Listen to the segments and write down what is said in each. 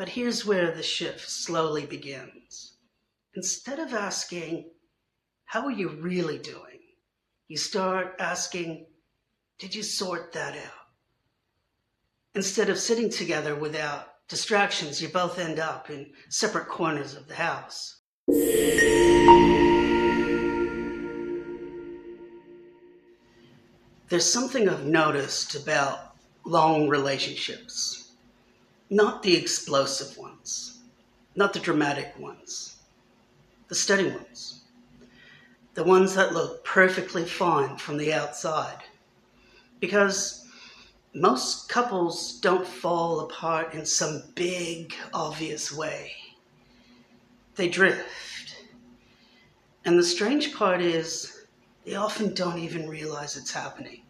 But here's where the shift slowly begins. Instead of asking, how are you really doing? You start asking, did you sort that out? Instead of sitting together without distractions, you both end up in separate corners of the house. There's something I've noticed about long relationships. Not the explosive ones, not the dramatic ones, the steady ones. The ones that look perfectly fine from the outside. Because most couples don't fall apart in some big, obvious way. They drift. And the strange part is, they often don't even realize it's happening.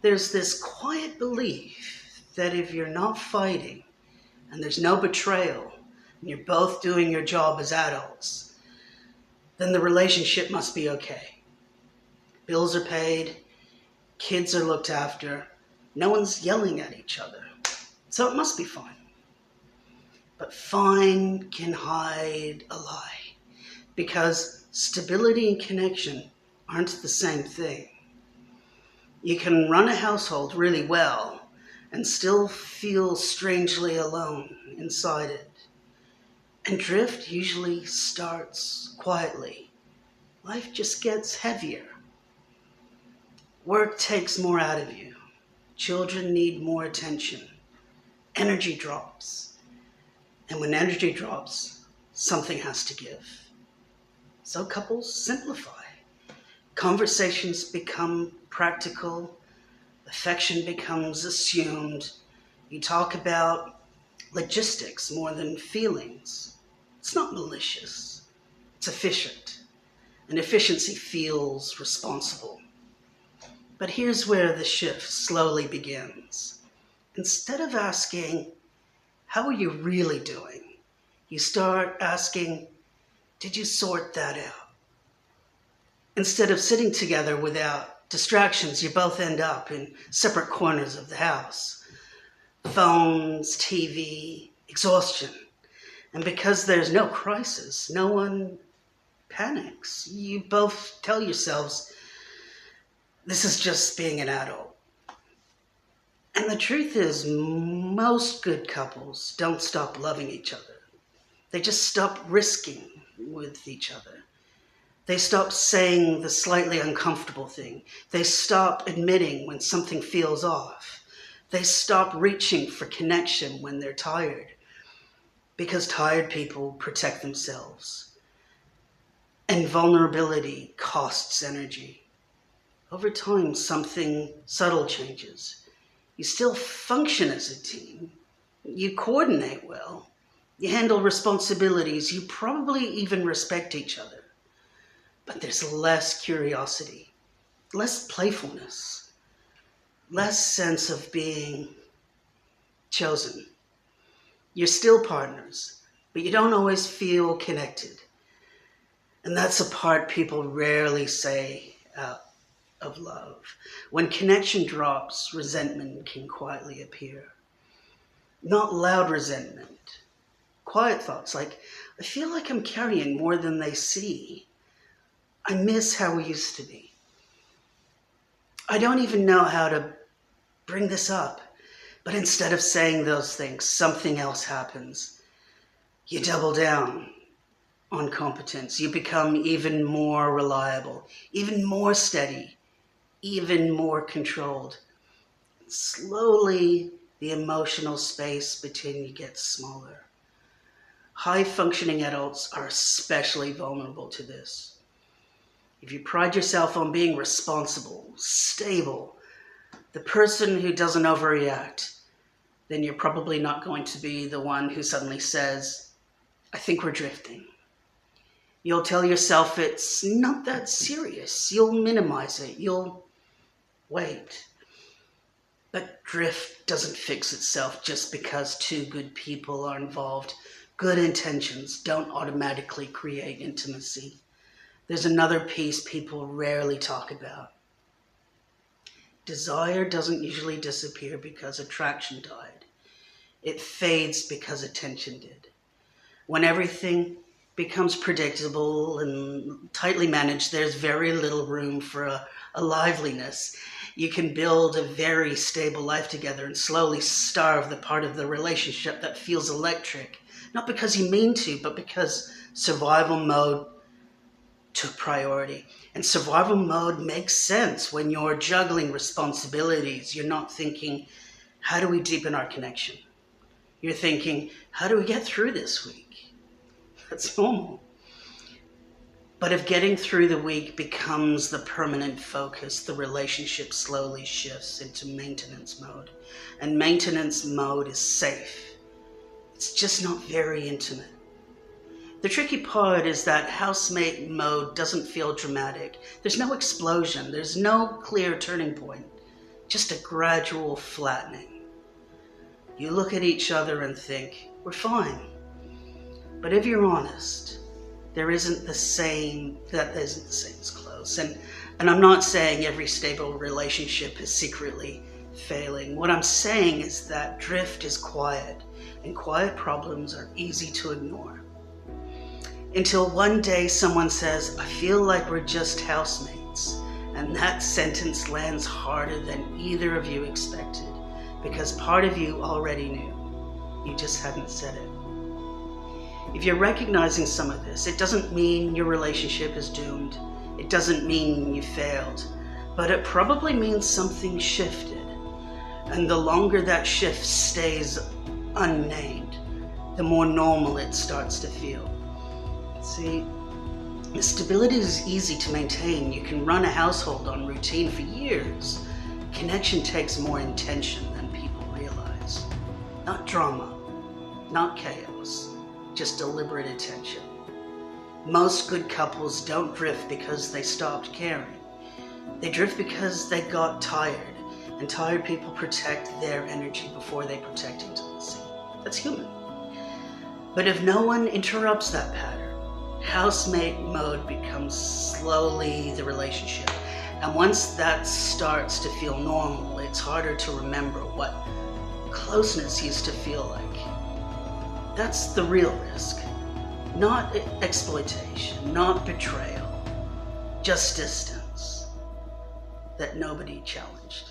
There's this quiet belief that if you're not fighting, and there's no betrayal, and you're both doing your job as adults, then the relationship must be okay. Bills are paid, kids are looked after, no one's yelling at each other, so it must be fine. But fine can hide a lie, because stability and connection aren't the same thing. You can run a household really well and still feel strangely alone inside it. And drift usually starts quietly. Life just gets heavier. Work takes more out of you. Children need more attention. Energy drops. And when energy drops, something has to give. So couples simplify. Conversations become practical. Affection becomes assumed. You talk about logistics more than feelings. It's not malicious. It's efficient. And efficiency feels responsible. But here's where the shift slowly begins. Instead of asking, how are you really doing? You start asking, did you sort that out? Instead of sitting together without distractions, you both end up in separate corners of the house. Phones, TV, exhaustion. And because there's no crisis, no one panics. You both tell yourselves, this is just being an adult. And the truth is, most good couples don't stop loving each other. They just stop risking with each other. They stop saying the slightly uncomfortable thing. They stop admitting when something feels off. They stop reaching for connection when they're tired. Because tired people protect themselves. And vulnerability costs energy. Over time, something subtle changes. You still function as a team. You coordinate well. You handle responsibilities. You probably even respect each other. But there's less curiosity, less playfulness, less sense of being chosen. You're still partners, but you don't always feel connected. And that's a part people rarely say out of love. When connection drops, resentment can quietly appear. Not loud resentment, quiet thoughts like, I feel like I'm carrying more than they see. I miss how we used to be. I don't even know how to bring this up. But instead of saying those things, something else happens. You double down on competence. You become even more reliable, even more steady, even more controlled. Slowly, the emotional space between you gets smaller. High-functioning adults are especially vulnerable to this. If you pride yourself on being responsible, stable, the person who doesn't overreact, then you're probably not going to be the one who suddenly says, I think we're drifting. You'll tell yourself it's not that serious. You'll minimize it. You'll wait. But drift doesn't fix itself just because two good people are involved. Good intentions don't automatically create intimacy. There's another piece people rarely talk about. Desire doesn't usually disappear because attraction died. It fades because attention did. When everything becomes predictable and tightly managed, there's very little room for a liveliness. You can build a very stable life together and slowly starve the part of the relationship that feels electric. Not because you mean to, but because survival mode took priority. And survival mode makes sense when you're juggling responsibilities. You're not thinking, how do we deepen our connection? You're thinking, how do we get through this week? That's normal. But if getting through the week becomes the permanent focus, the relationship slowly shifts into maintenance mode. And maintenance mode is safe. It's just not very intimate. The tricky part is that housemate mode doesn't feel dramatic. There's no explosion. There's no clear turning point. Just a gradual flattening. You look at each other and think, we're fine. But if you're honest, that isn't the same as close. And I'm not saying every stable relationship is secretly failing. What I'm saying is that drift is quiet, and quiet problems are easy to ignore. Until one day someone says, I feel like we're just housemates. And that sentence lands harder than either of you expected, because part of you already knew. You just hadn't said it. If you're recognizing some of this, it doesn't mean your relationship is doomed. It doesn't mean you failed. But it probably means something shifted. And the longer that shift stays unnamed, the more normal it starts to feel. See, stability is easy to maintain. You can run a household on routine for years. Connection takes more intention than people realize. Not drama, not chaos, just deliberate attention. Most good couples don't drift because they stopped caring. They drift because they got tired, and tired people protect their energy before they protect intimacy. That's human. But if no one interrupts that pattern, housemate mode becomes slowly the relationship. And once that starts to feel normal, it's harder to remember what closeness used to feel like. That's the real risk. Not exploitation, not betrayal, just distance that nobody challenged.